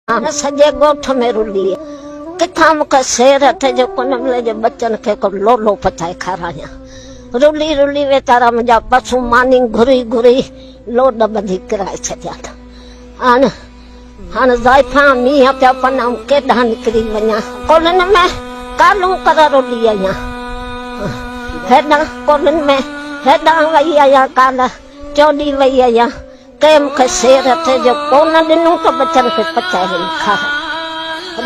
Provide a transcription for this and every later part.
सॼे ॻोठ में रुली किथां मूंखे शेर थे जो कोन मिले जो बच्चन खे को लोलो पचाए खारायां। रुली रुली वेचारा मुंहिंजा पशु मानी घुरी घुरी लोड ॿधी किराए छॾिया अथनि। हाणे ज़ाइफा मींहं पिया पन केॾां निकिरी वञा कोलनि में कालूं कर रुली आहियां। हेॾां कोलनि में हेॾां वई आहियां काल चोॾी वई आहियां। के मूंखे शेर थे जो कोन ॾिनूं त बच्चन खे पचाए खा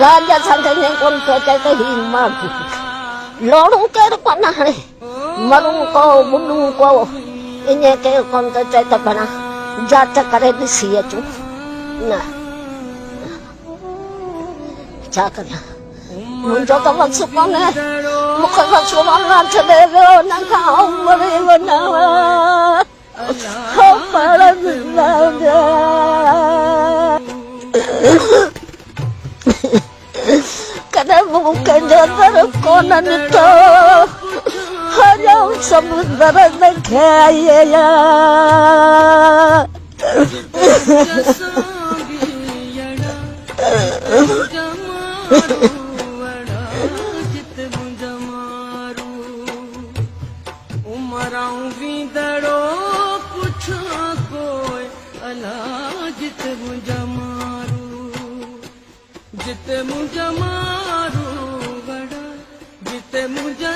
राज असांखे ईअं कोन पियो चए त ही मां लोड़ूं केरु कोन हाणे मरूं को बुॾूं को ईअं केरु कोन थो चए त भला जांच करे ॾिसी अचूं। न छा करियां मुंहिंजो त वस कोन्हे मूंखे वसो वाला छॾे वियो न खां मरी वञा। कॾहिं मूं कंहिंजो दर कोन ॾिठो हलो सभु दर खे आई आहियां। जिते मुझे मारू बड़ा जिते मुझे